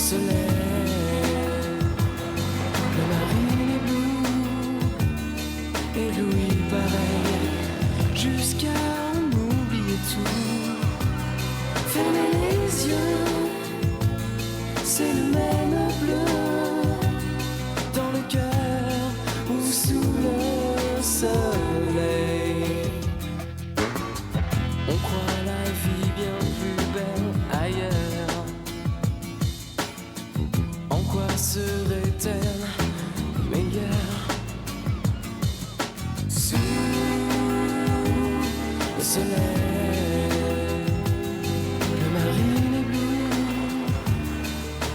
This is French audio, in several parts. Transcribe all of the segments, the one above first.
soleil. Le marine est bleue, et Louis pareil, jusqu'à en oublier tout. Fermez les yeux, c'est le même bleu, dans le cœur ou sous le soleil. On croit la vie bien plus belle ailleurs. En quoi serait-elle meilleure? Sous le soleil, le marine est bleue,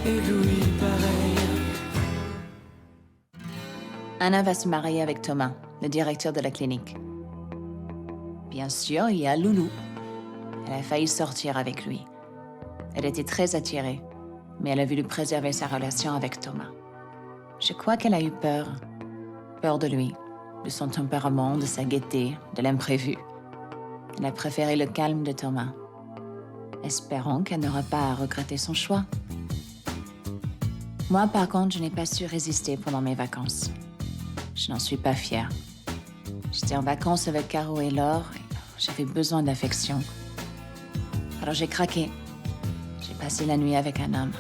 et Louis pareil. Anna va se marier avec Thomas, le directeur de la clinique. Bien sûr, il y a Loulou. Elle a failli sortir avec lui. Elle était très attirée, mais elle a voulu préserver sa relation avec Thomas. Je crois qu'elle a eu peur. Peur de lui, de son tempérament, de sa gaieté, de l'imprévu. Elle a préféré le calme de Thomas. Espérons qu'elle n'aura pas à regretter son choix. Moi, par contre, je n'ai pas su résister pendant mes vacances. Je n'en suis pas fière. J'étais en vacances avec Caro et Laure et j'avais besoin d'affection. Alors j'ai craqué. J'ai passé la nuit avec un homme.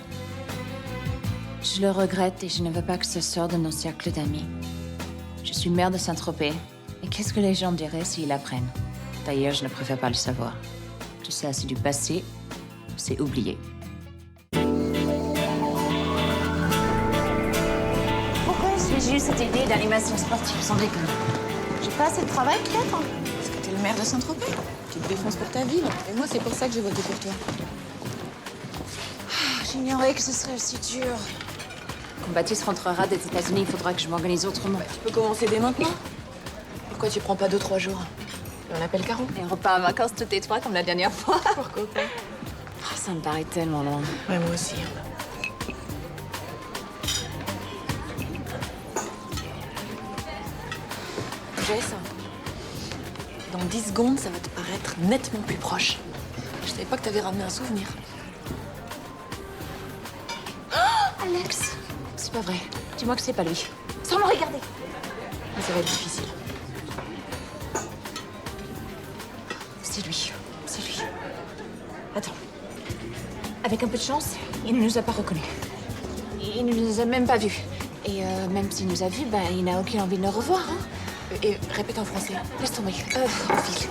Je le regrette et je ne veux pas que ce sorte de nos cercles d'amis. Je suis mère de Saint-Tropez et qu'est-ce que les gens diraient s'ils l'apprennent? D'ailleurs, je ne préfère pas le savoir. Tout ça, c'est du passé. C'est oublié. Pourquoi j'ai eu cette idée d'animation sportive sans déconner? J'ai pas assez de travail, peut-être? Parce que t'es le maire de Saint-Tropez. Tu te défonces pour ta ville. Et moi, c'est pour ça que j'ai voté pour toi. J'ignorais que ce serait aussi dur. Quand Baptiste rentrera des États-Unis, il faudra que je m'organise autrement. Tu peux commencer dès maintenant. Pourquoi tu prends pas 2-3 jours? Et on appelle Caro. Et on repart en vacances toutes les trois comme la dernière fois. Pourquoi pas? Oh, ça me paraît tellement long. Ouais, moi aussi. Jess, dans 10 secondes, ça va te paraître nettement plus proche. Je savais pas que t'avais ramené un souvenir. Alex, c'est pas vrai. Dis-moi que c'est pas lui. Sans me regarder. Mais ça va être difficile. C'est lui. C'est lui. Attends. Avec un peu de chance, il ne nous a pas reconnus. Il ne nous a même pas vus. Et même s'il nous a vus, bah, il n'a aucune envie de nous revoir. Hein. Et répète en français. Laisse tomber. En file.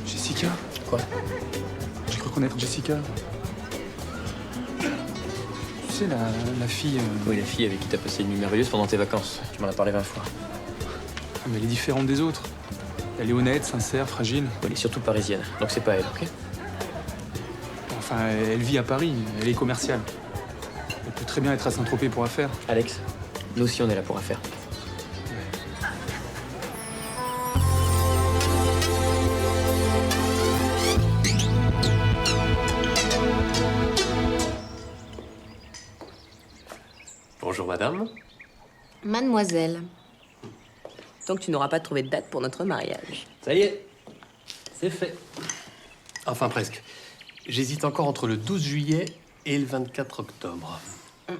Jessica? Quoi? J'ai cru connaître Jessica. Tu sais, la fille... Oui, la fille avec qui t'as passé une nuit merveilleuse pendant tes vacances. Tu m'en as parlé 20 fois. Mais elle est différente des autres. Elle est honnête, sincère, fragile. Elle est surtout parisienne, donc c'est pas elle, ok? Enfin, elle vit à Paris, elle est commerciale. Elle peut très bien être à Saint-Tropez pour affaires. Alex, nous aussi on est là pour affaires. Bonjour madame. Mademoiselle. Donc tu n'auras pas trouvé de date pour notre mariage. Ça y est, c'est fait. Enfin presque. J'hésite encore entre le 12 juillet et le 24 octobre.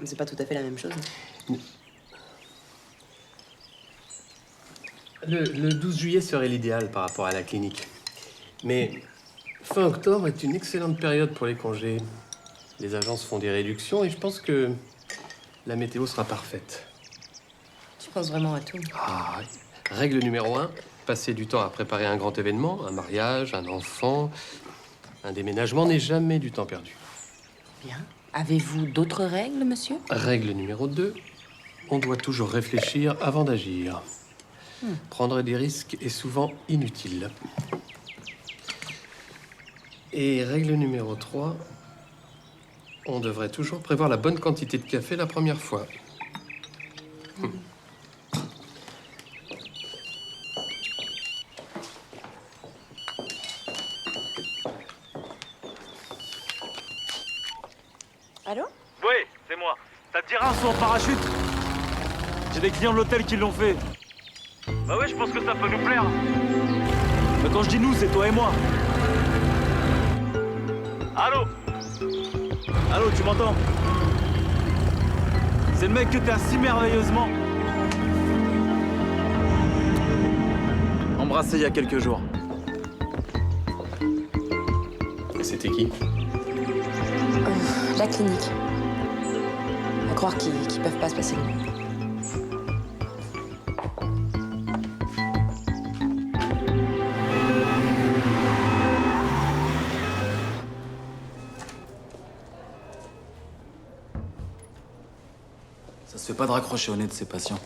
C'est pas tout à fait la même chose. Le 12 juillet serait l'idéal par rapport à la clinique. Mais fin octobre est une excellente période pour les congés. Les agences font des réductions et je pense que la météo sera parfaite. Tu penses vraiment à tout. Ah, oui. Règle numéro 1, passer du temps à préparer un grand événement, un mariage, un enfant, un déménagement n'est jamais du temps perdu. Bien. Avez-vous d'autres règles, monsieur? Règle numéro 2, on doit toujours réfléchir avant d'agir. Prendre des risques est souvent inutile. Et règle numéro 3, on devrait toujours prévoir la bonne quantité de café la première fois. Allô? Oui, c'est moi. Ça te dirait un saut en parachute? J'ai des clients de l'hôtel qui l'ont fait. Bah ouais, je pense que ça peut nous plaire. Mais quand je dis nous, c'est toi et moi. Allô? Allô, tu m'entends? C'est le mec que t'as si merveilleusement embrassé il y a quelques jours. Et c'était qui? La clinique. À croire qu'ils peuvent pas se passer de nous. Ça se fait pas de raccrocher au nez de ces patients.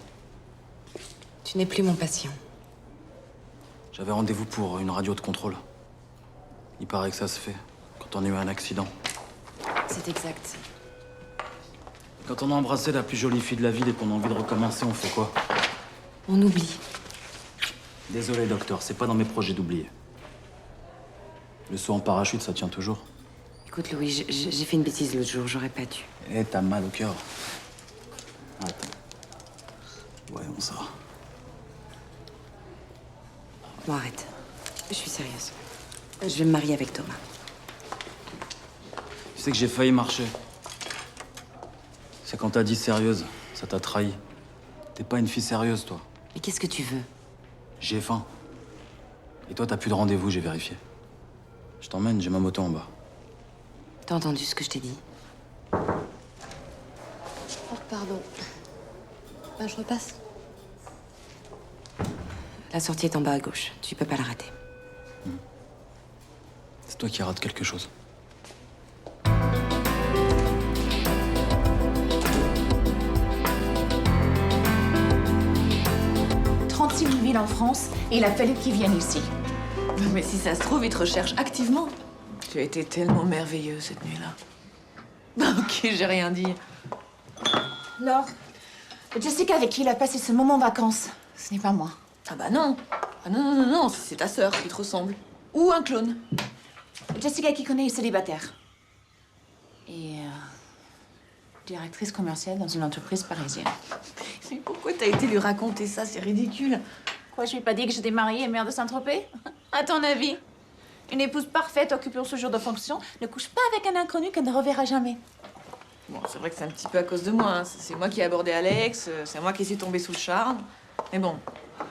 Tu n'es plus mon patient. J'avais rendez-vous pour une radio de contrôle. Il paraît que ça se fait quand on a eu un accident. C'est exact. Quand on a embrassé la plus jolie fille de la ville et qu'on a envie de recommencer, on fait quoi? On oublie. Désolé, docteur, c'est pas dans mes projets d'oublier. Le saut en parachute, ça tient toujours. Écoute, Louis, j'ai fait une bêtise l'autre jour, j'aurais pas dû. Eh, t'as mal au cœur. Attends. Voyons ça. Bon, arrête. Je suis sérieuse. Je vais me marier avec Thomas. Tu sais que j'ai failli marcher. C'est quand t'as dit sérieuse, ça t'a trahi. T'es pas une fille sérieuse, toi. Mais qu'est-ce que tu veux? J'ai faim. Et toi, t'as plus de rendez-vous, j'ai vérifié. Je t'emmène, j'ai ma moto en bas. T'as entendu ce que je t'ai dit? Oh, pardon. Ben, je repasse. La sortie est en bas à gauche. Tu peux pas la rater. C'est toi qui rates quelque chose. 36 000 villes en France et il a fallu qu'ils viennent ici. Mais si ça se trouve, ils te recherchent activement. Tu as été tellement merveilleuse cette nuit-là. Ok, j'ai rien dit. Laure, Jessica avec qui il a passé ce moment en vacances, ce n'est pas moi. Ah bah non. Ah non, non, non, non, c'est ta sœur qui te ressemble. Ou un clone. Jessica qui connaît est célibataire. Et directrice commerciale dans une entreprise parisienne. Mais pourquoi t'as été lui raconter ça? C'est ridicule. Quoi, je lui ai pas dit que j'étais mariée et mère de Saint-Tropez? À ton avis? Une épouse parfaite occupée ce genre de fonction ne couche pas avec un inconnu qu'elle ne reverra jamais. Bon, c'est vrai que c'est un petit peu à cause de moi. Hein. C'est moi qui ai abordé Alex, c'est moi qui suis tombée sous le charme. Mais bon,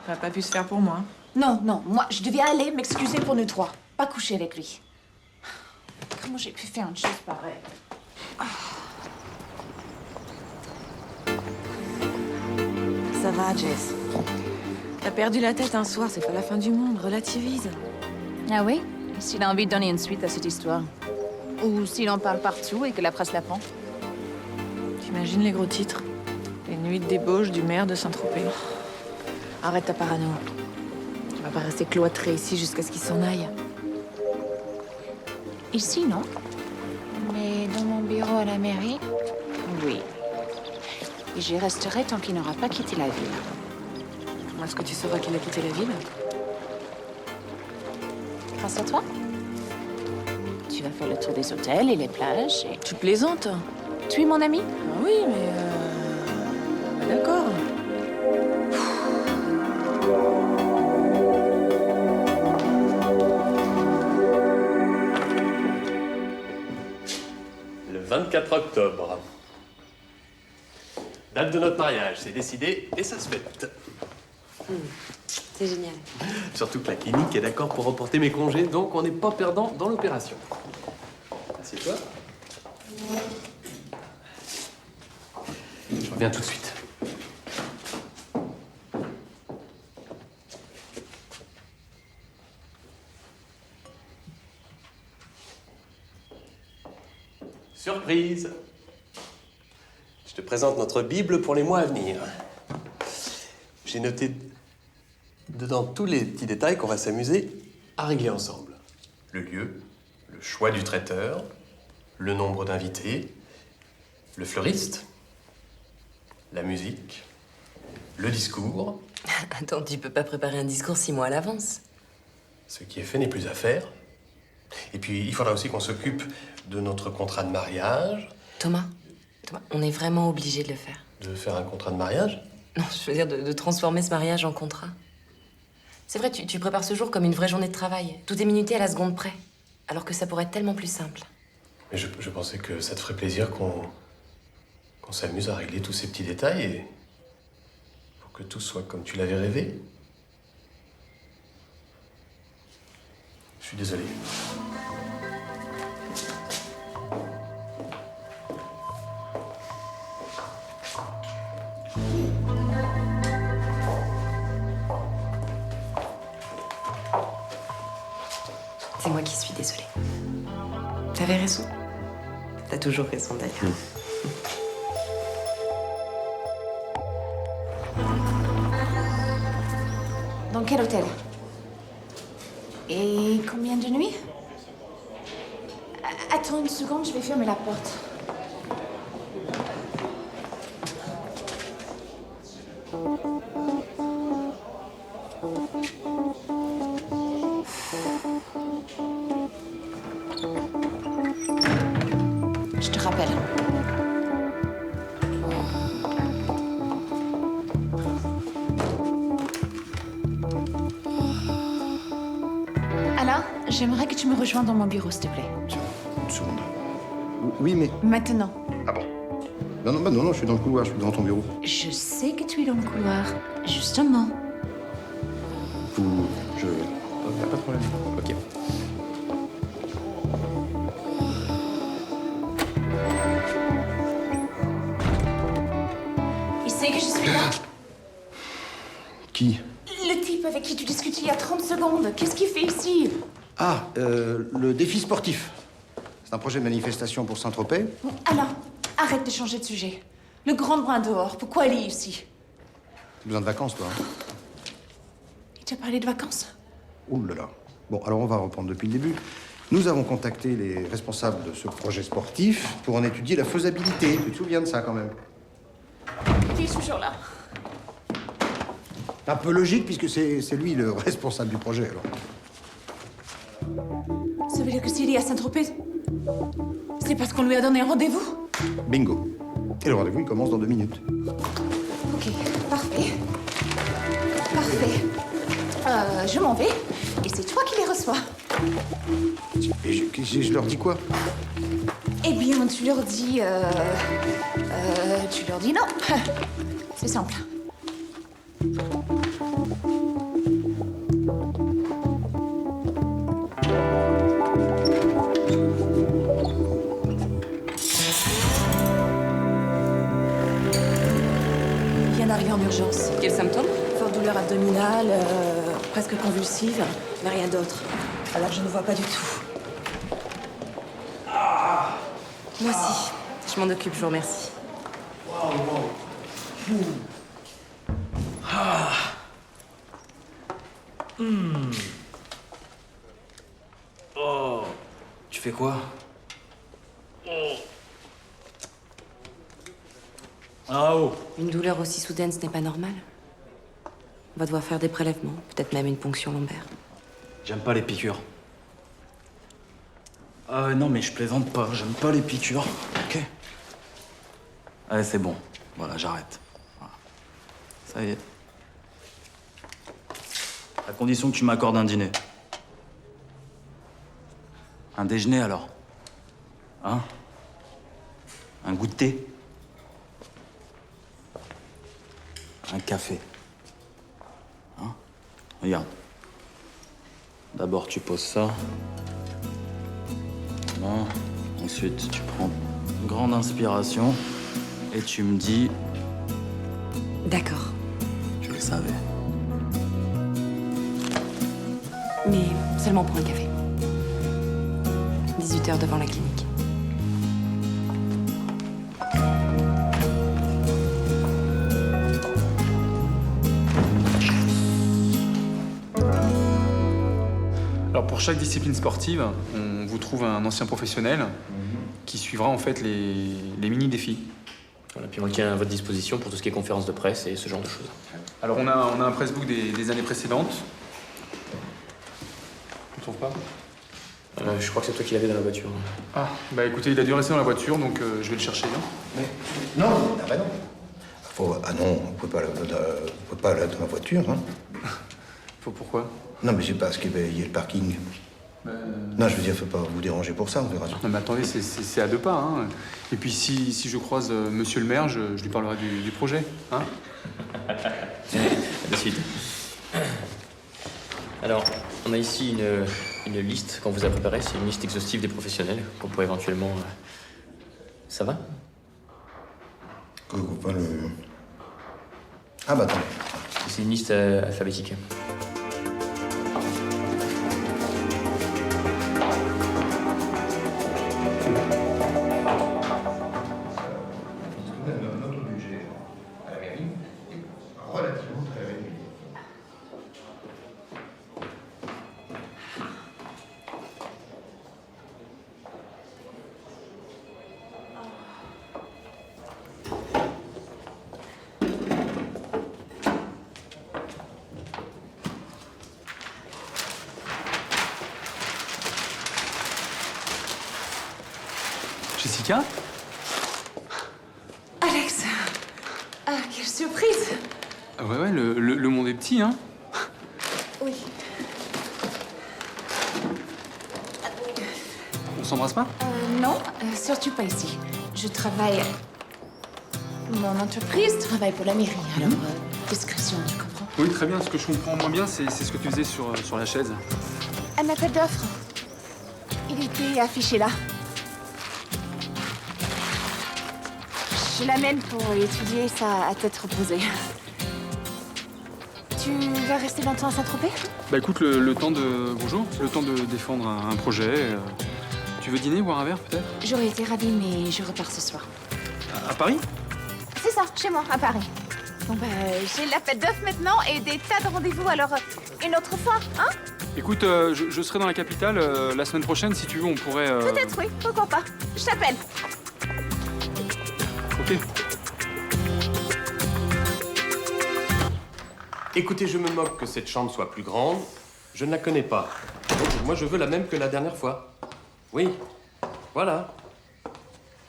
ça n'a pas pu se faire pour moi. Non, non, moi, je devais aller m'excuser pour nous trois. Pas coucher avec lui. Comment j'ai pu faire une chose pareille? Ça va, Jess. T'as perdu la tête un soir, c'est pas la fin du monde. Relativise. Ah oui? S'il a envie de donner une suite à cette histoire. Ou s'il en parle partout et que la presse l'apprend. T'imagines les gros titres? Les nuits de débauche du maire de Saint-Tropez. Arrête ta parano. Tu vas pas rester cloîtré ici jusqu'à ce qu'il s'en aille. Ici, non? Mais dans mon bureau à la mairie, oui. Et j'y resterai tant qu'il n'aura pas quitté la ville. Comment est-ce que tu sauras qu'il a quitté la ville? Grâce à toi. Tu vas faire le tour des hôtels et les plages et... Tu plaisantes? Tu es mon ami? Ah oui, mais d'accord. Le 24 octobre. Date de notre mariage, c'est décidé et ça se fête. C'est génial. Surtout que la clinique est d'accord pour reporter mes congés, donc on n'est pas perdant dans l'opération. Assieds-toi. Je reviens tout de suite. Surprise! Je te présente notre Bible pour les mois à venir. J'ai noté dedans tous les petits détails qu'on va s'amuser à régler ensemble. Le lieu, le choix du traiteur, le nombre d'invités, le fleuriste, la musique, le discours. Attends, tu peux pas préparer un discours 6 mois à l'avance. Ce qui est fait n'est plus à faire. Et puis, il faudra aussi qu'on s'occupe de notre contrat de mariage. Thomas, Thomas, on est vraiment obligé de le faire. De faire un contrat de mariage? Non, je veux dire de transformer ce mariage en contrat. C'est vrai, tu prépares ce jour comme une vraie journée de travail. Tout est minuté à la seconde près. Alors que ça pourrait être tellement plus simple. Mais je pensais que ça te ferait plaisir qu'on s'amuse à régler tous ces petits détails et pour que tout soit comme tu l'avais rêvé. Je suis désolé. C'est moi qui suis désolée. T'avais raison. T'as toujours raison, d'ailleurs. Dans quel hôtel? Et combien de nuits? Attends une seconde, je vais fermer la porte. Je te rappelle. Alain, j'aimerais que tu me rejoignes dans mon bureau, s'il te plaît. Tiens, une seconde. Oui, mais... Maintenant. Ah bon? Non, je suis dans le couloir, je suis devant ton bureau. Je sais que tu es dans le couloir. Justement. Y'a pas de problème. Ok. Il sait que je suis là. Qui? Le type avec qui tu discutais il y a 30 secondes. Qu'est-ce qu'il fait ici? Ah, le défi sportif. C'est un projet de manifestation pour Saint-Tropez. Bon, Alain, arrête de changer de sujet. Le grand brin dehors, pourquoi il est ici? T'as besoin de vacances, toi, hein? Il t'a parlé de vacances? Ouh là là. Bon, alors on va reprendre depuis le début. Nous avons contacté les responsables de ce projet sportif pour en étudier la faisabilité. Tu te souviens de ça, quand même? Il est toujours là. Un peu logique, puisque c'est lui le responsable du projet, alors. Ça veut dire que s'il est à Saint-Tropez, c'est parce qu'on lui a donné un rendez-vous? Bingo. Et le rendez-vous, il commence dans 2 minutes. Ok, parfait. Parfait. Je m'en vais, et c'est toi qui les reçois. Et je leur dis quoi? Eh bien, tu leur dis... tu leur dis non. C'est simple. Il vient d'arriver en urgence. Quels symptômes? Forte douleur abdominale, presque convulsive, mais rien d'autre. Alors je ne vois pas du tout. Moi aussi. Je m'en occupe, je vous remercie. Oh. Tu fais quoi? Ah oh. Une douleur aussi soudaine, ce n'est pas normal. On va devoir faire des prélèvements, peut-être même une ponction lombaire. J'aime pas les piqûres. Ah non, mais je plaisante pas. J'aime pas les piqûres. Ok. Allez, c'est bon. Voilà, j'arrête. Voilà. Ça y est. À condition que tu m'accordes un dîner. Un déjeuner, alors? Hein? Un goûter? Un café? Hein? Regarde. D'abord, tu poses ça. Là. Ensuite, tu prends une grande inspiration et tu me dis... D'accord. Je le savais. Mais seulement pour un café. 18h devant la clinique. Alors pour chaque discipline sportive, on vous trouve un ancien professionnel qui suivra en fait les mini-défis. Voilà, puis on le tient à votre disposition pour tout ce qui est conférences de presse et ce genre de choses. Alors on a un pressbook des années précédentes. Tu ne trouves pas? Je crois que c'est toi qui l'avais dans la voiture. Ah, bah écoutez, il a dû rester dans la voiture, donc je vais le chercher. Hein. Mais non, ah bah non. Ah non, on peut pas aller dans la voiture, hein. Pourquoi? Non, mais c'est parce qu'il y a le parking. Non, je veux dire, faut pas vous déranger pour ça, on verra. Non, mais attendez, c'est à 2 pas. Hein. Et puis si je croise monsieur le maire, je lui parlerai du projet. Hein. De suite. Alors, on a ici une liste qu'on vous a préparée. C'est une liste exhaustive des professionnels qu'on pourrait éventuellement... Ça va? Ah bah attendez. C'est une liste alphabétique. Notre budget à la mairie est relativement très réduit. Jessica? Alex! Ah, quelle surprise! Ah ouais, le monde est petit, hein. Oui. On s'embrasse pas? Non, surtout pas ici. Je travaille... Mon entreprise travaille pour la mairie, alors discrétion, tu comprends? Oui, très bien. Ce que je comprends moins bien, c'est ce que tu faisais sur la chaise. Un appel d'offres. Il était affiché là. Je l'amène pour étudier ça à tête reposée. Tu vas rester longtemps à Saint-Tropez? Bah écoute, le temps de... Bonjour. Le temps de défendre un projet. Tu veux dîner, boire un verre, peut-être? J'aurais été ravie, mais je repars ce soir. À Paris? C'est ça, chez moi, à Paris. Bon bah, j'ai l'appel d'offres maintenant et des tas de rendez-vous, alors une autre fois, hein? Écoute, je serai dans la capitale la semaine prochaine, si tu veux, on pourrait... Peut-être, oui, pourquoi pas. Je t'appelle. Ok. Écoutez, je me moque que cette chambre soit plus grande. Je ne la connais pas. Donc, moi, je veux la même que la dernière fois. Oui. Voilà.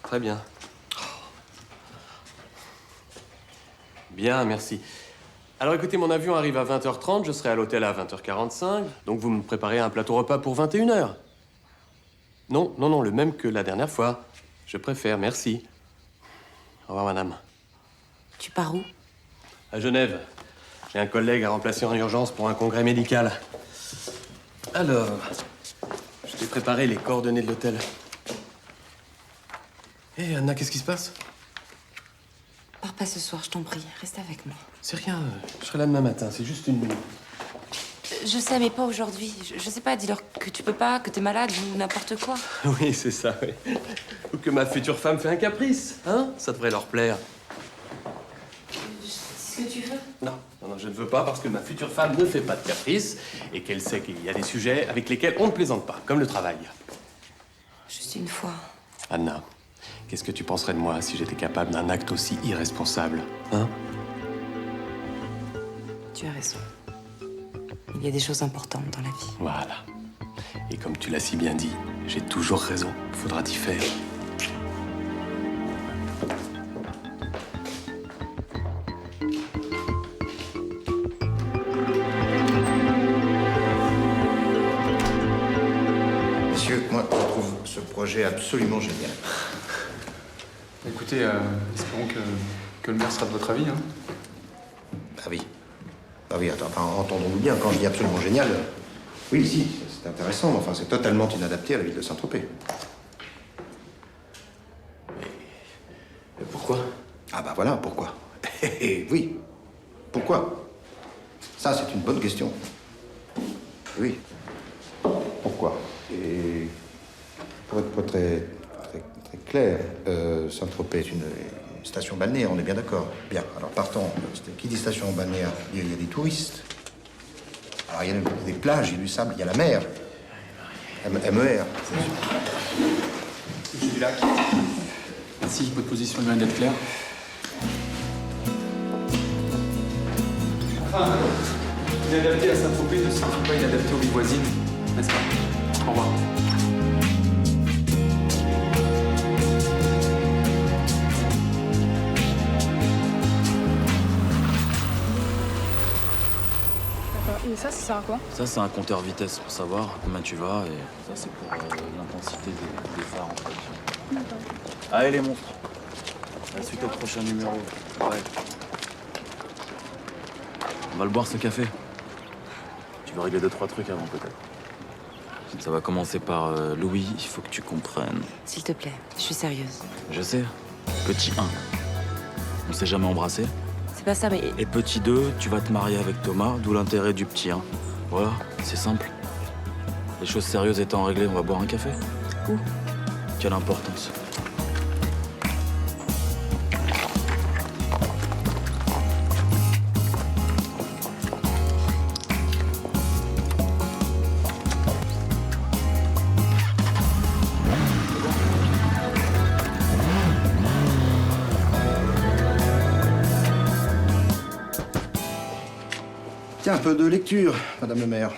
Très bien. Bien, merci. Alors écoutez, mon avion arrive à 20h30, je serai à l'hôtel à 20h45, donc vous me préparez un plateau repas pour 21h. Non, non, non, le même que la dernière fois. Je préfère, merci. Au revoir, madame. Tu pars où? À Genève. J'ai un collègue à remplacer en urgence pour un congrès médical. Alors, je t'ai préparé les coordonnées de l'hôtel. Hé, Anna, qu'est-ce qui se passe? Pars pas ce soir, je t'en prie. Reste avec moi. C'est rien, je serai là demain matin, c'est juste une... Je sais, mais pas aujourd'hui. Je sais pas, dis-leur que tu peux pas, que t'es malade ou n'importe quoi. Oui, c'est ça, oui. Ou que ma future femme fait un caprice, hein? Ça devrait leur plaire. Dis ce que tu veux. Non, non, non, je ne veux pas parce que ma future femme ne fait pas de caprice et qu'elle sait qu'il y a des sujets avec lesquels on ne plaisante pas, comme le travail. Juste une fois. Anna, qu'est-ce que tu penserais de moi si j'étais capable d'un acte aussi irresponsable, hein? Tu as raison. Il y a des choses importantes dans la vie. Voilà. Et comme tu l'as si bien dit, j'ai toujours raison. Faudra t'y faire. Messieurs, moi, je trouve ce projet absolument génial. Écoutez, espérons que le maire sera de votre avis. Hein. Ah oui. Ah oui, attends, enfin, entendons-nous bien, quand je dis absolument génial, oui, si, c'est intéressant, mais enfin, c'est totalement inadapté à la ville de Saint-Tropez. Mais pourquoi? Ah bah voilà, pourquoi? Oui, pourquoi? Ça, c'est une bonne question. Oui. Pourquoi? Et pour être très clair, Saint-Tropez est une station balnéaire, on est bien d'accord. Bien, alors partons. Qui dit station balnéaire? Il y a des touristes. Alors il y a des plages, il y a du sable, il y a la mer. MER. Monsieur Dulac. Merci, votre position vient d'être claire. Enfin, inadapté à Saint-Tropez ne signifie pas inadapté aux villes voisines, n'est-ce pas? Au revoir. ça sert à quoi? Ça, c'est un compteur vitesse pour savoir combien tu vas. Et ça, c'est pour l'intensité des phares, en fait. D'accord. Allez, les monstres. La suite au prochain numéro. Ouais. On va le boire, ce café. Tu veux régler 2-3 trucs avant, peut-être. Ça va commencer par Louis, il faut que tu comprennes. S'il te plaît, je suis sérieuse. Je sais. Petit 1. On s'est jamais embrassé. C'est pas ça, mais... Et petit 2, tu vas te marier avec Thomas, d'où l'intérêt du petit 1. Voilà, c'est simple. Les choses sérieuses étant réglées, on va boire un café. Où? Quelle importance. Tiens, un peu de lecture, Madame le maire.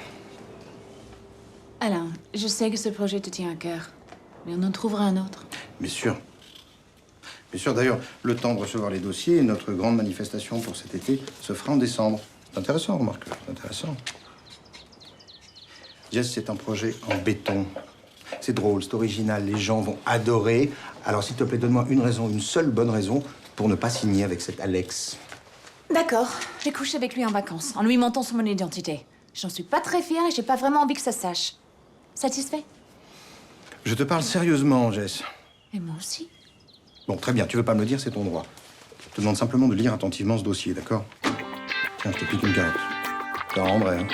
Alain, je sais que ce projet te tient à cœur, mais on en trouvera un autre. Bien sûr. Bien sûr, d'ailleurs, le temps de recevoir les dossiers et notre grande manifestation pour cet été se fera en décembre. C'est intéressant, remarque, c'est intéressant. Jess, c'est un projet en béton. C'est drôle, c'est original, les gens vont adorer. Alors, s'il te plaît, donne-moi une raison, une seule bonne raison pour ne pas signer avec cet Alex. D'accord, j'ai couché avec lui en vacances, en lui mentant sur mon identité. J'en suis pas très fière et j'ai pas vraiment envie que ça se sache. Satisfait? Je te parle sérieusement, Jess. Et moi aussi. Bon, très bien, tu veux pas me le dire, c'est ton droit. Je te demande simplement de lire attentivement ce dossier, d'accord? Tiens, je te pique une carte. Je te la rendrai, hein.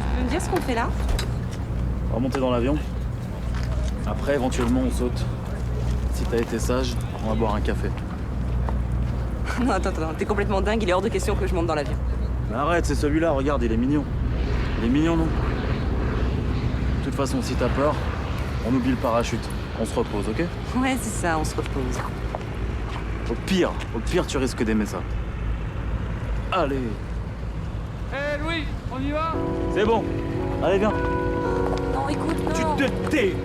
Tu peux me dire ce qu'on fait là? On va monter dans l'avion. Après, éventuellement, on saute. Si t'as été sage, on va boire un café. Non, attends, t'es complètement dingue, il est hors de question que je monte dans l'avion. Mais arrête, c'est celui-là, regarde, il est mignon. Il est mignon, non? De toute façon, si t'as peur, on oublie le parachute. On se repose, ok? Ouais, c'est ça, on se repose. Au pire, tu risques d'aimer ça. Allez. Hé Louis, on y va? C'est bon. Allez, viens. Non, écoute, non. Tu te tais.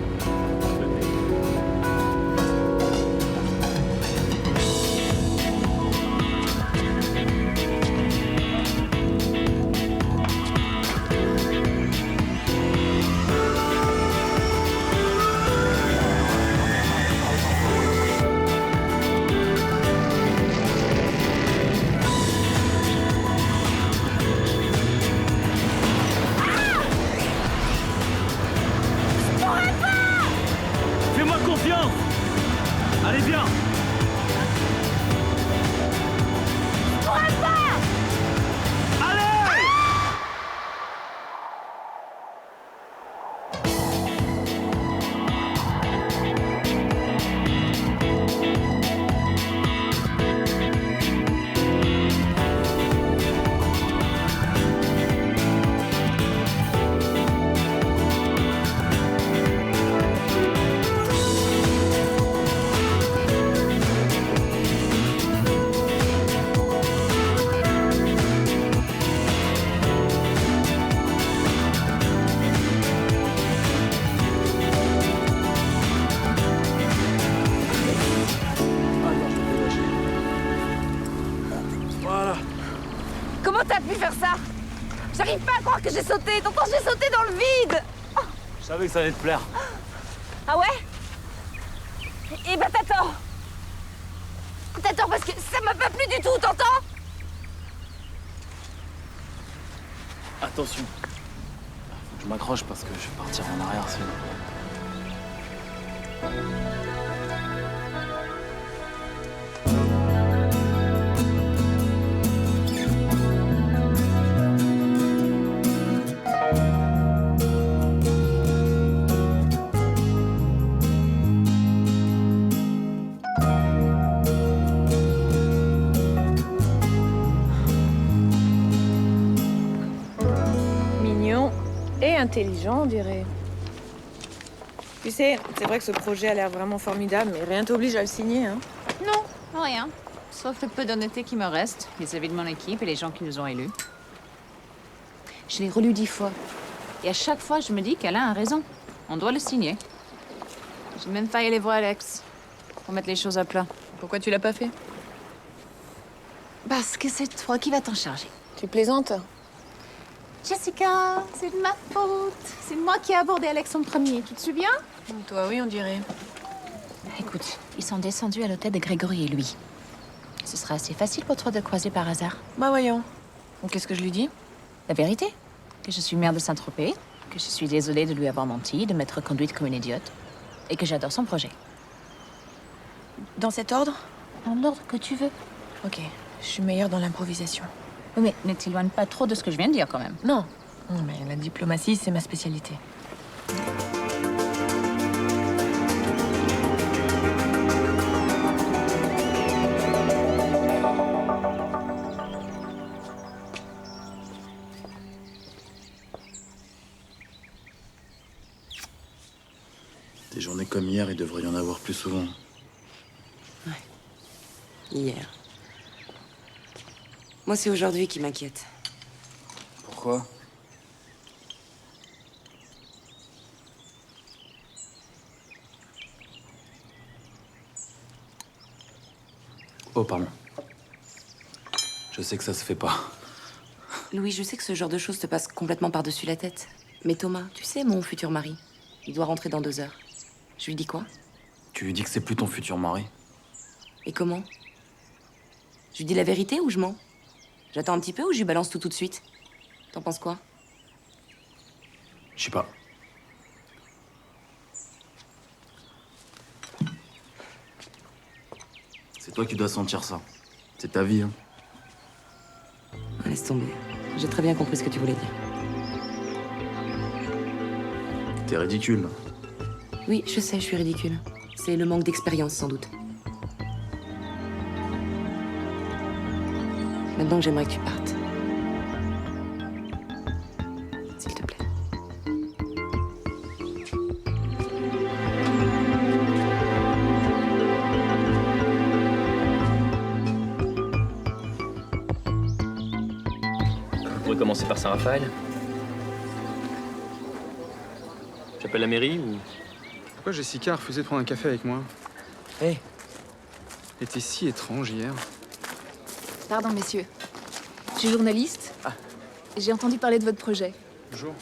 Fais-moi confiance. Allez, viens. Allez! Voilà. Comment t'as pu faire ça? J'arrive pas à croire que j'ai sauté. T'entends, j'ai sauté dans le vide. Je savais que ça allait te plaire. Ah ouais? Eh ben t'attends. T'attends parce que ça m'a pas plu du tout, t'entends? Attention. Faut que je m'accroche parce que je vais partir en arrière sinon. Mignon et intelligent, on dirait. Tu sais, c'est vrai que ce projet a l'air vraiment formidable, mais rien t'oblige à le signer, hein. Non, rien. Sauf le peu d'honnêteté qui me reste vis-à-vis de mon équipe et les gens qui nous ont élus. Je l'ai relu 10 fois. Et à chaque fois, je me dis qu'Alain a raison. On doit le signer. J'ai même failli aller voir Alex pour mettre les choses à plat. Pourquoi tu l'as pas fait? Parce que c'est toi qui vas t'en charger. Tu plaisantes? Jessica, c'est de ma faute. C'est moi qui ai abordé Alex en premier. Tu te souviens? Toi, oui, on dirait. Écoute, ils sont descendus à l'hôtel de Grégory et lui. Ce sera assez facile pour toi de croiser par hasard. Bah voyons. Donc qu'est-ce que je lui dis? La vérité, que je suis mère de Saint-Tropez, que je suis désolée de lui avoir menti, de m'être conduite comme une idiote, et que j'adore son projet. Dans cet ordre? Dans l'ordre que tu veux. Ok, je suis meilleure dans l'improvisation. Oui, mais ne t'éloigne pas trop de ce que je viens de dire quand même. Non. Non, mais la diplomatie, c'est ma spécialité. Des journées comme hier, il devrait y en avoir plus souvent. Hier. Moi, c'est aujourd'hui qui m'inquiète. Pourquoi? Oh, pardon. Je sais que ça se fait pas. Louis, je sais que ce genre de choses te passe complètement par-dessus la tête. Mais Thomas, tu sais, mon futur mari, il doit rentrer dans 2 heures. Je lui dis quoi? Tu lui dis que c'est plus ton futur mari? Et comment? Je lui dis la vérité ou je mens? J'attends un petit peu ou je lui balance tout de suite? T'en penses quoi? Je sais pas. C'est toi qui dois sentir ça. C'est ta vie, hein. Laisse tomber. J'ai très bien compris ce que tu voulais dire. T'es ridicule. Oui, je sais, je suis ridicule. C'est le manque d'expérience, sans doute. Maintenant, j'aimerais que tu partes. S'il te plaît. On pourrait commencer par Saint-Raphaël. J'appelle la mairie ou... Pourquoi Jessica a refusé de prendre un café avec moi? Hé, Elle était si étrange hier. Pardon, messieurs. Je suis journaliste. J'ai entendu parler de votre projet. Bonjour.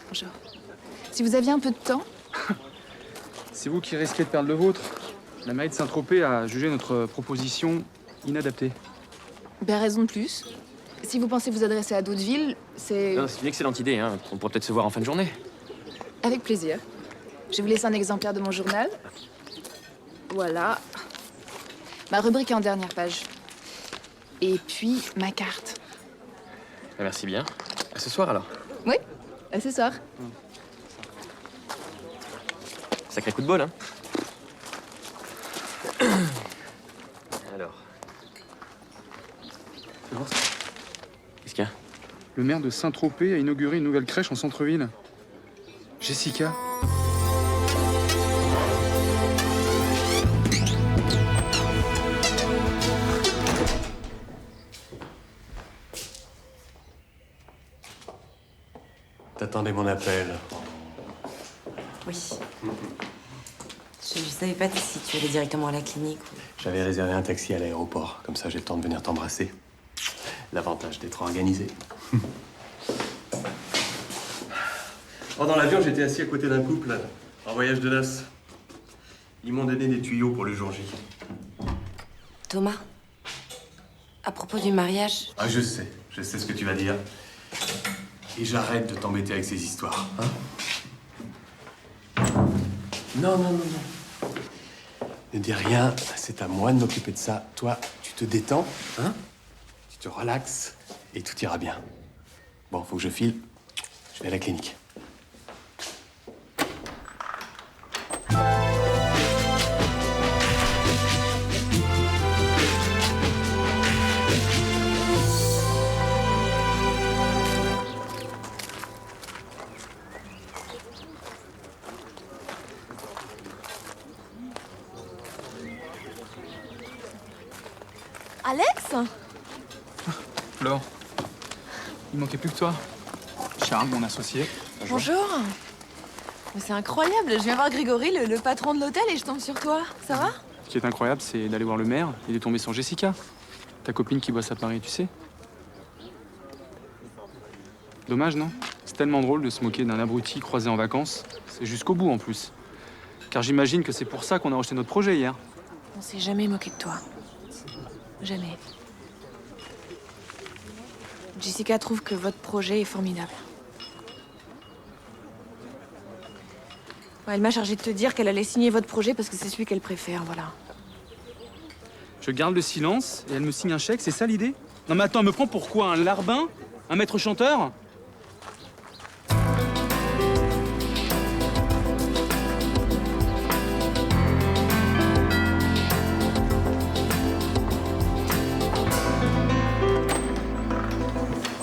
Bonjour. Si vous aviez un peu de temps, C'est vous qui risquez de perdre le vôtre. La mairie de Saint-Tropez a jugé notre proposition inadaptée. ben raison de plus. Si vous pensez vous adresser à d'autres villes, c'est... c'est une excellente idée, hein. On pourrait peut-être se voir en fin de journée. Avec plaisir. Je vais vous laisser un exemplaire de mon journal. Voilà. Ma rubrique est en dernière page. Et puis, ma carte. Merci bien. À ce soir, alors. Oui, à ce soir. Sacré coup de bol, hein. Alors, Fais voir ça. qu'est-ce qu'il y a? Le maire de Saint-Tropez a inauguré une nouvelle crèche en centre-ville. Jessica. T'attendais mon appel. Oui. Je savais pas si tu allais directement à la clinique ou... J'avais réservé un taxi à l'aéroport. Comme ça, j'ai le temps de venir t'embrasser. L'avantage d'être organisé. Oh, dans l'avion, j'étais assis à côté d'un couple, en voyage de noces. Ils m'ont donné des tuyaux pour le jour J. Thomas, à propos du mariage... Ah, je sais ce que tu vas dire. Et j'arrête de t'embêter avec ces histoires, hein? Non. Ne dis rien, c'est à moi de m'occuper de ça. Toi, tu te détends, hein? Tu te relaxes et tout ira bien. Bon, faut que je file. Je vais à la clinique. Alex? Laure, il manquait plus que toi. Charles, mon associé. Bonjour. Mais c'est incroyable, je viens voir Grégory, le patron de l'hôtel, et je tombe sur toi. Ça va? Ce qui est incroyable, c'est d'aller voir le maire et de tomber sur Jessica, ta copine qui bosse à Paris, tu sais. Dommage, non? C'est tellement drôle de se moquer d'un abruti croisé en vacances. C'est jusqu'au bout, en plus. Car j'imagine que c'est pour ça qu'on a rejeté notre projet hier. On s'est jamais moqué de toi. Jamais. Jessica trouve que votre projet est formidable. Ouais, elle m'a chargé de te dire qu'elle allait signer votre projet parce que c'est celui qu'elle préfère, voilà. Je garde le silence et elle me signe un chèque, c'est ça l'idée? Non mais attends, elle me prend pour quoi? Un larbin? Un maître chanteur?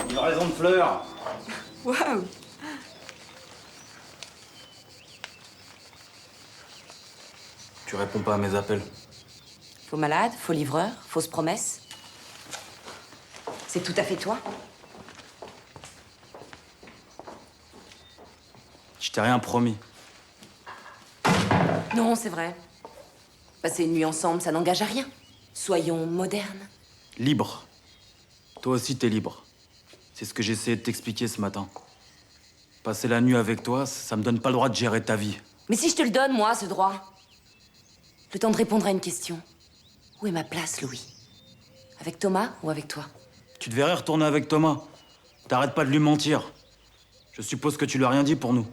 Livraison de fleurs. Waouh! Tu réponds pas à mes appels. Faux malade, faux livreur, fausse promesse. C'est tout à fait toi. Je t'ai rien promis. Non, c'est vrai. Passer une nuit ensemble, ça n'engage à rien. Soyons modernes. Libre. Toi aussi, t'es libre. C'est ce que j'ai essayé de t'expliquer ce matin. Passer la nuit avec toi, ça me donne pas le droit de gérer ta vie. Mais si je te le donne, moi, ce droit. Le temps de répondre à une question. Où est ma place, Louis? Avec Thomas ou avec toi? Tu devrais retourner avec Thomas. T'arrêtes pas de lui mentir. Je suppose que tu lui as rien dit pour nous.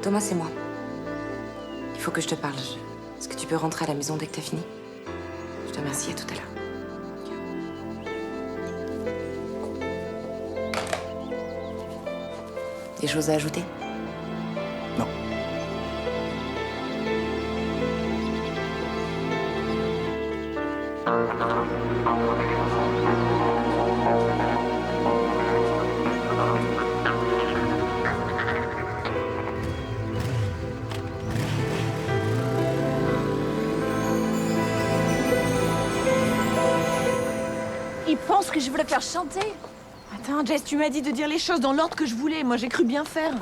Thomas, c'est moi. Il faut que je te parle. Est-ce que tu peux rentrer à la maison dès que t'as fini? Je te remercie, à tout à l'heure. Des choses à ajouter? Non. Il pense que je veux le faire chanter. Attends, Jess, tu m'as dit de dire les choses dans l'ordre que je voulais. Moi, j'ai cru bien faire.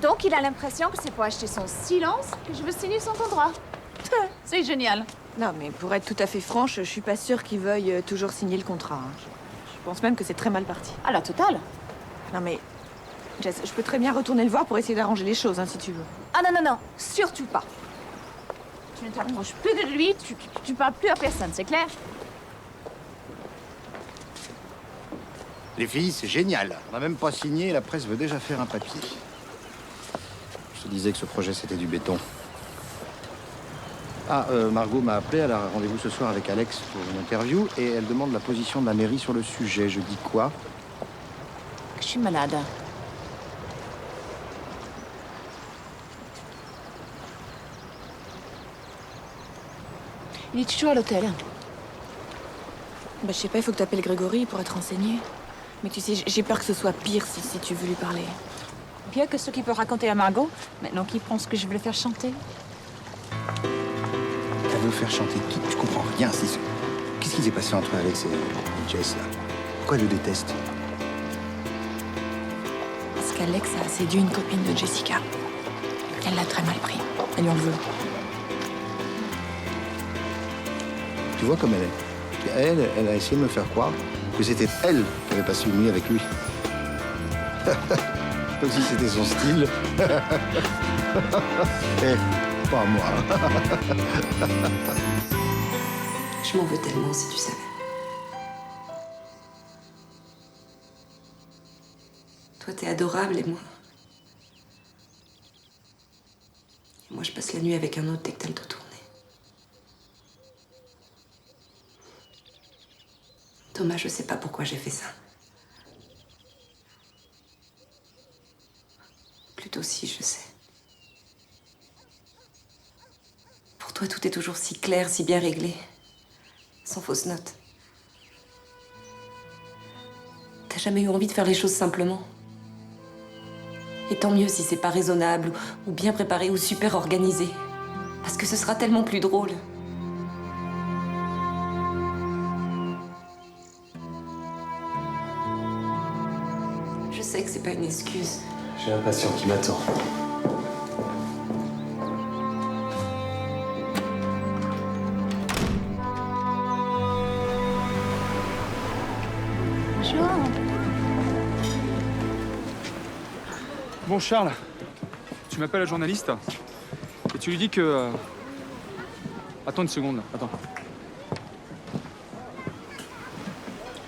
Donc il a l'impression que c'est pour acheter son silence que je veux signer son contrat. C'est génial. Non, mais pour être tout à fait franche, je suis pas sûre qu'il veuille toujours signer le contrat. Hein. Je pense même que c'est très mal parti. À la totale. Non, mais Jess, je peux très bien retourner le voir pour essayer d'arranger les choses, hein, si tu veux. Ah non, non, non, surtout pas. Tu ne t'approches plus de lui, tu parles plus à personne, c'est clair? Les filles, c'est génial. On n'a même pas signé, la presse veut déjà faire un papier. Je te disais que ce projet, c'était du béton. Ah, Margot m'a appelé, elle a rendez-vous ce soir avec Alex pour une interview et elle demande la position de la mairie sur le sujet. Je dis quoi? Je suis malade. Il est toujours à l'hôtel. Bah, je sais pas, il faut que tu appelles Grégory pour être renseigné. Mais tu sais, j'ai peur que ce soit pire si tu veux lui parler. Pire que ce qu'il peut raconter à Margot, maintenant qu'il pense que je veux le faire chanter. Elle veut faire chanter qui? Je comprends rien. Qu'est-ce qui s'est passé entre Alex et Jess, là? Pourquoi elle le déteste? Parce qu'Alex a séduit une copine de Jessica. Elle l'a très mal pris. Elle lui en veut. Tu vois comme elle est. Elle a essayé de me faire croire que c'était elle qui avait passé une nuit avec lui. Comme si c'était son style. Eh, pas moi. Je m'en veux tellement, si tu savais. Toi, t'es adorable et moi... Et moi, je passe la nuit avec un autre dès que t'as le dos tourné. Thomas, je sais pas pourquoi j'ai fait ça. Plutôt si, je sais. Pour toi, toi, tout est toujours si clair, si bien réglé. Sans fausses notes. T'as jamais eu envie de faire les choses simplement? Et tant mieux si c'est pas raisonnable, ou bien préparé, ou super organisé. Parce que ce sera tellement plus drôle. Je sais que c'est pas une excuse. J'ai un patient qui m'attend. Bonjour. Bon, Charles, tu m'appelles la journaliste et tu lui dis que... Attends une seconde, là. Attends.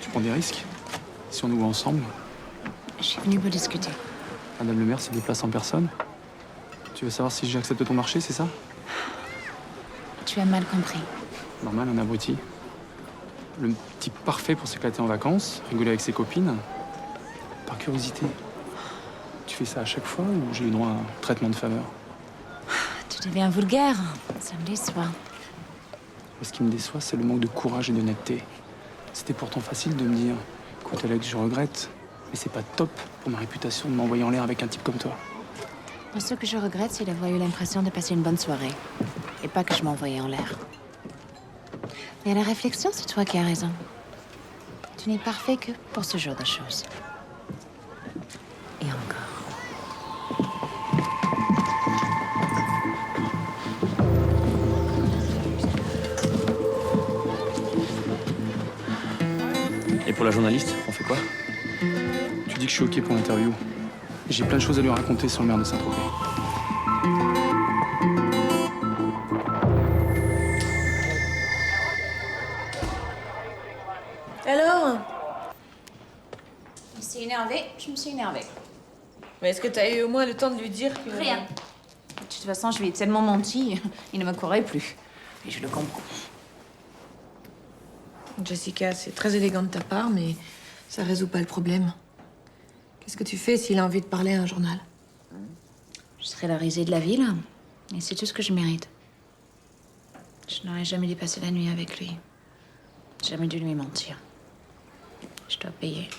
Tu prends des risques si on nous voit ensemble? Je suis venue pour discuter. Madame le maire se déplace en personne. Tu veux savoir si j'accepte ton marché, c'est ça? Tu as mal compris. Normal, un abruti. Le type parfait pour s'éclater en vacances, rigoler avec ses copines. Par curiosité. Tu fais ça à chaque fois ou j'ai eu droit à un traitement de faveur? Tu deviens vulgaire. Ça me déçoit. Ce qui me déçoit, c'est le manque de courage et d'honnêteté. C'était pourtant facile de me dire, écoute Alex, je regrette, mais c'est pas top pour ma réputation de m'envoyer en l'air avec un type comme toi. Moi, ce que je regrette, c'est d'avoir eu l'impression de passer une bonne soirée. Et pas que je m'envoyais en l'air. Mais à la réflexion, c'est toi qui as raison. Tu n'es parfait que pour ce genre de choses. Et encore. Et pour la journaliste, on fait quoi? Tu dis que je suis OK pour l'interview. J'ai plein de choses à lui raconter sur le maire de Saint-Tropez. Alors? Il s'est énervé, je me suis énervée. Mais est-ce que t'as eu au moins le temps de lui dire que... Rien. De toute façon, je lui ai tellement menti, il ne me croirait plus. Et je le comprends. Jessica, c'est très élégant de ta part, mais ça résout pas le problème. Qu'est-ce que tu fais s'il a envie de parler à un journal? Je serai la risée de la ville, et c'est tout ce que je mérite. Je n'aurais jamais dû passer la nuit avec lui. Jamais dû lui mentir. Je dois payer.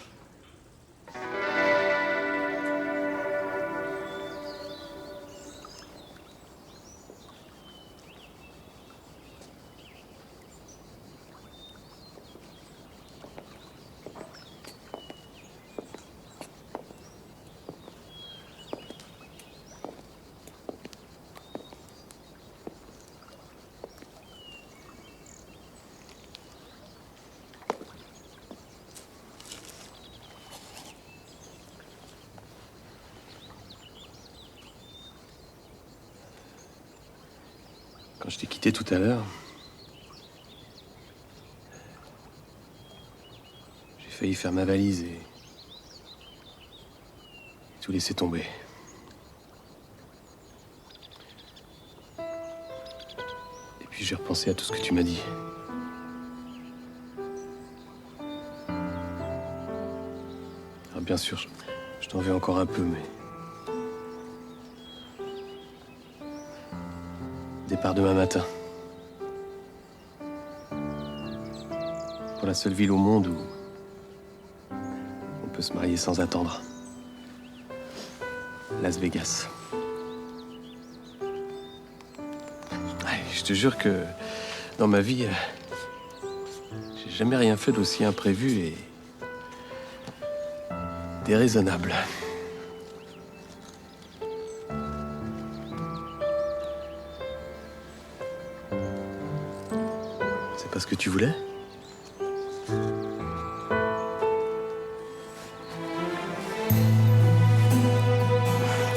Quand je t'ai quitté tout à l'heure, j'ai failli faire ma valise et tout laisser tomber. Et puis j'ai repensé à tout ce que tu m'as dit. Alors bien sûr, je t'en veux encore un peu, mais... Départ demain matin. Pour la seule ville au monde où on peut se marier sans attendre. Las Vegas. Ouais, je te jure que dans ma vie, j'ai jamais rien fait d'aussi imprévu et déraisonnable. C'est pas ce que tu voulais?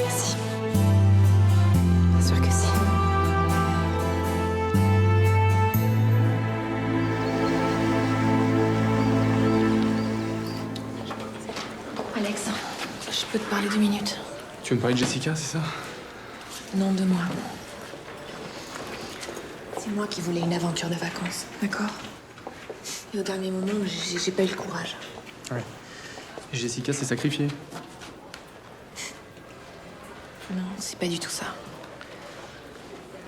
Si. Bien sûr que si. Alex, je peux te parler 2 minutes? Tu veux me parler de Jessica, c'est ça? Non, de moi. C'est moi qui voulais une aventure de vacances, d'accord? Et au dernier moment, j'ai pas eu le courage. Ouais. Et Jessica s'est sacrifiée. Non, c'est pas du tout ça.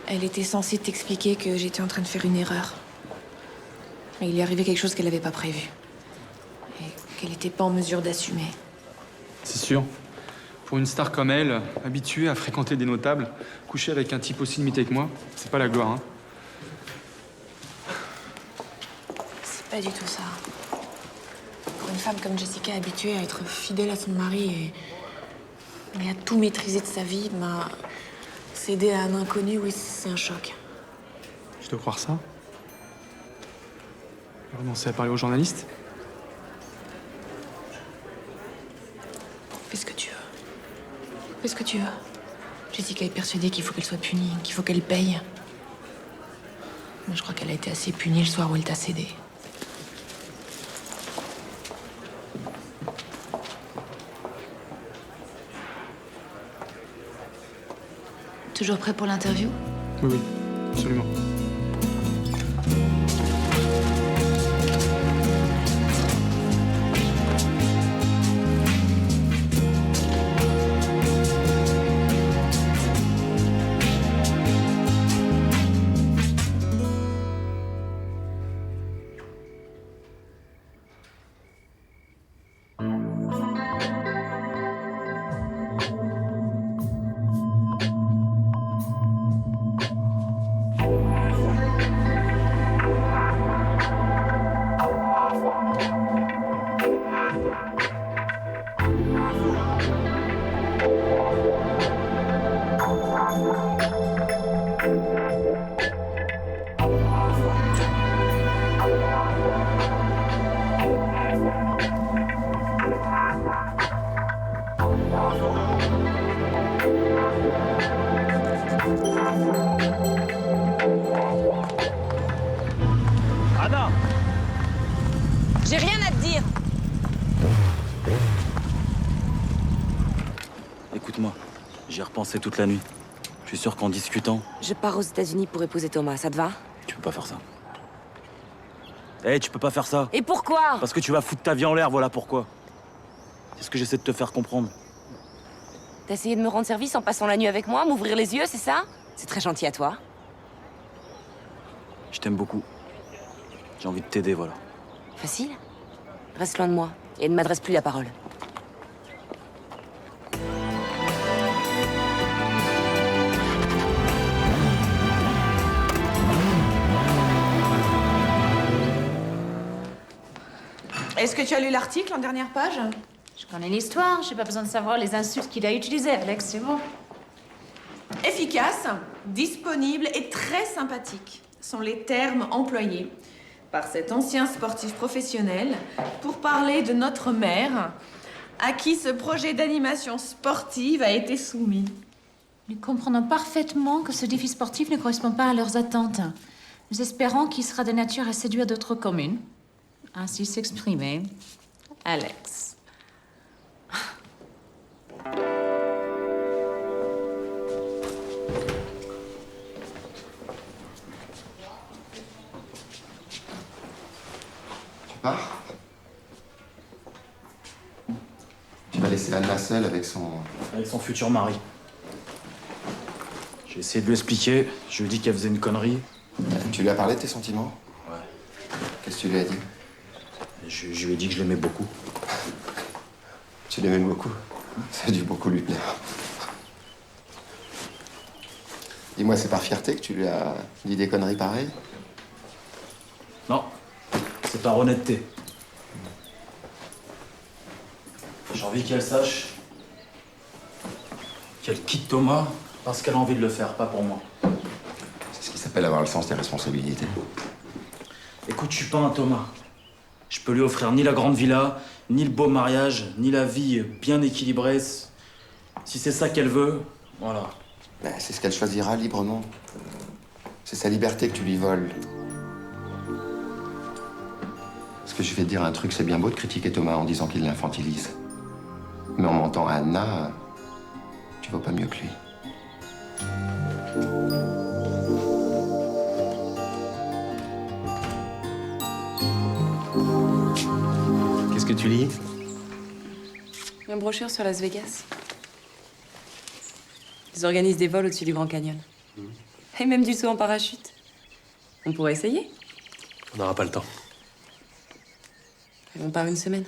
Elle était censée t'expliquer que j'étais en train de faire une erreur. Mais il lui arrivait quelque chose qu'elle n'avait pas prévu. Et qu'elle n'était pas en mesure d'assumer. C'est sûr. Pour une star comme elle, habituée à fréquenter des notables, coucher avec un type aussi limité que moi, c'est pas la gloire, hein. C'est pas du tout ça. Pour une femme comme Jessica, habituée à être fidèle à son mari et à tout maîtriser de sa vie, céder à un inconnu, oui, c'est un choc. Je dois croire ça. Tu as commencé à parler aux journalistes? Fais ce que tu veux. Fais ce que tu veux. Jessica est persuadée qu'il faut qu'elle soit punie, qu'il faut qu'elle paye. Mais je crois qu'elle a été assez punie le soir où elle t'a cédé. Toujours prêt pour l'interview? Oui, oui, absolument. Anna! J'ai rien à te dire. Écoute-moi, j'y ai repensé toute la nuit. Je suis sûr qu'en discutant... Je pars aux États-Unis pour épouser Thomas, ça te va? Tu peux pas faire ça. Tu peux pas faire ça. Et pourquoi? Parce que tu vas foutre ta vie en l'air, voilà pourquoi. C'est ce que j'essaie de te faire comprendre. T'as essayé de me rendre service en passant la nuit avec moi, m'ouvrir les yeux, c'est ça? C'est très gentil à toi. Je t'aime beaucoup. J'ai envie de t'aider, voilà. Facile? Reste loin de moi et ne m'adresse plus la parole. Est-ce que tu as lu l'article en dernière page? Je connais l'histoire, j'ai pas besoin de savoir les insultes qu'il a utilisées, Alex, c'est bon. Efficace, disponible et très sympathique sont les termes employés par cet ancien sportif professionnel pour parler de notre mère, à qui ce projet d'animation sportive a été soumis. Nous comprenons parfaitement que ce défi sportif ne correspond pas à leurs attentes. Nous espérons qu'il sera de nature à séduire d'autres communes. Ainsi s'exprimer, Alex. Tu pars? Tu vas laisser Anna seule avec son... Avec son futur mari. J'ai essayé de lui expliquer. Je lui ai dit qu'elle faisait une connerie. Tu lui as parlé de tes sentiments? Ouais. Qu'est-ce que tu lui as dit? Je lui ai dit que je l'aimais beaucoup. Tu l'aimais beaucoup? Ça a dû beaucoup lui plaire. Dis-moi, c'est par fierté que tu lui as dit des conneries pareilles? Non, c'est par honnêteté. J'ai envie qu'elle sache qu'elle quitte Thomas parce qu'elle a envie de le faire, pas pour moi. C'est ce qui s'appelle avoir le sens des responsabilités. Écoute, je suis pas un Thomas. Je peux lui offrir ni la grande villa, ni le beau mariage, ni la vie bien équilibrée. Si c'est ça qu'elle veut, voilà. Ben, c'est ce qu'elle choisira librement. C'est sa liberté que tu lui voles. Parce que je vais te dire un truc, c'est bien beau de critiquer Thomas en disant qu'il l'infantilise. Mais en mentant à Anna, tu vaux pas mieux que lui. Qu'est-ce que tu lis? Une brochure sur Las Vegas. Ils organisent des vols au-dessus du Grand Canyon. Et même du saut en parachute. On pourrait essayer. On n'aura pas le temps. On part une semaine.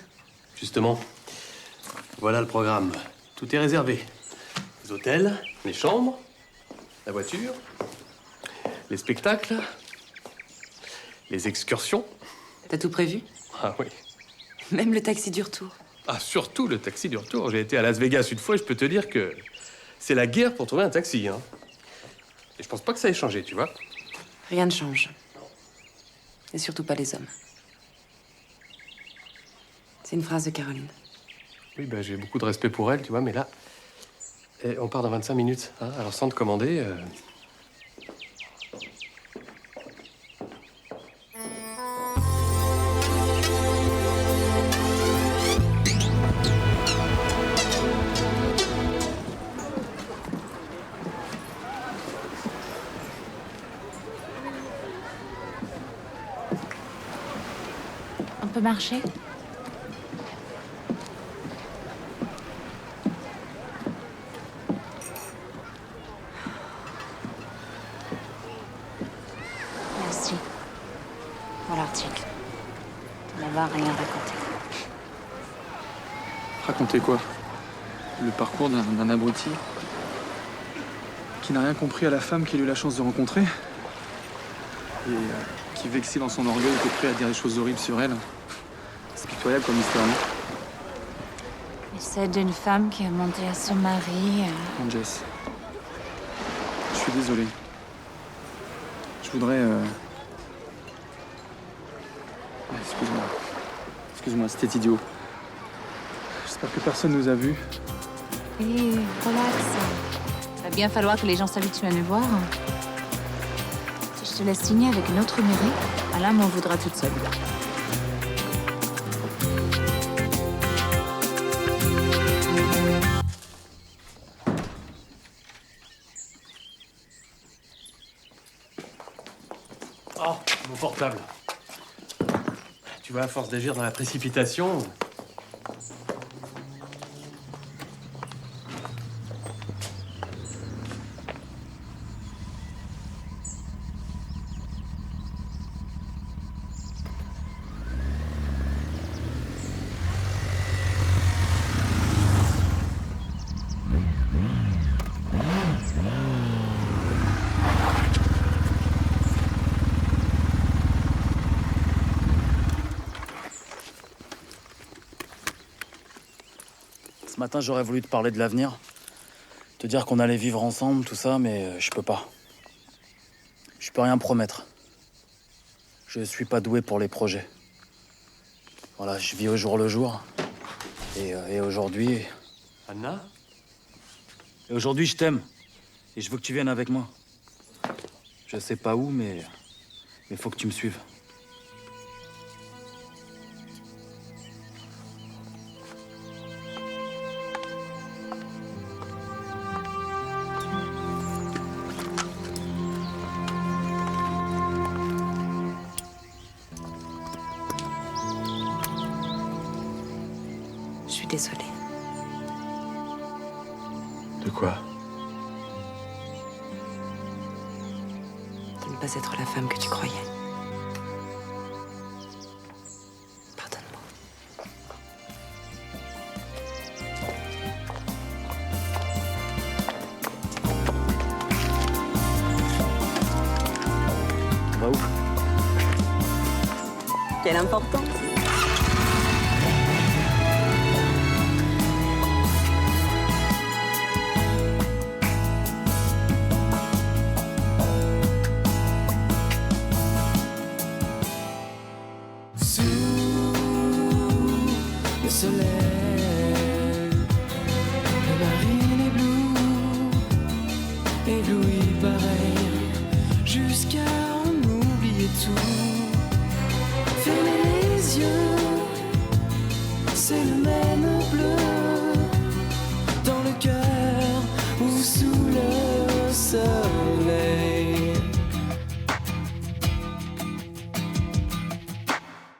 Justement, voilà le programme. Tout est réservé. Les hôtels, les chambres, la voiture, les spectacles, les excursions. T'as tout prévu? Ah oui. Même le taxi du retour. Ah, surtout le taxi du retour. J'ai été à Las Vegas une fois et je peux te dire que c'est la guerre pour trouver un taxi, hein. Et je pense pas que ça ait changé, tu vois. Rien ne change. Et surtout pas les hommes. C'est une phrase de Caroline. Oui, bah, j'ai beaucoup de respect pour elle, tu vois, mais là, on part dans 25 minutes. Hein. Alors, sans te commander... On peut marcher? Merci pour l'article. De n'avoir rien raconté. Raconter quoi? Le parcours d'un abruti qui n'a rien compris à la femme qu'il a eu la chance de rencontrer et qui, vexé dans son orgueil, était prêt à dire des choses horribles sur elle. C'est pitoyable comme histoire, non? Et celle d'une femme qui a menti à son mari. Non, Jess. Je suis désolé. Je voudrais... Excuse-moi. Excuse-moi, c'était idiot. J'espère que personne nous a vus. Et relax. Va bien falloir que les gens s'habituent à nous voir. Si je te laisse signer avec une autre mairie, Alain m'en voudra toute seule. Oh, mon portable. Tu vois, à force d'agir dans la précipitation... Ce matin, j'aurais voulu te parler de l'avenir. Te dire qu'on allait vivre ensemble, tout ça, mais je peux pas. Je peux rien promettre. Je suis pas doué pour les projets. Voilà, je vis au jour le jour. Et aujourd'hui... Anna? Et aujourd'hui, je t'aime. Et je veux que tu viennes avec moi. Je sais pas où, mais faut que tu me suives. Je suis désolée. De quoi? De ne pas être la femme que tu croyais. Pardonne-moi. On va où? Quelle importance! Le soleil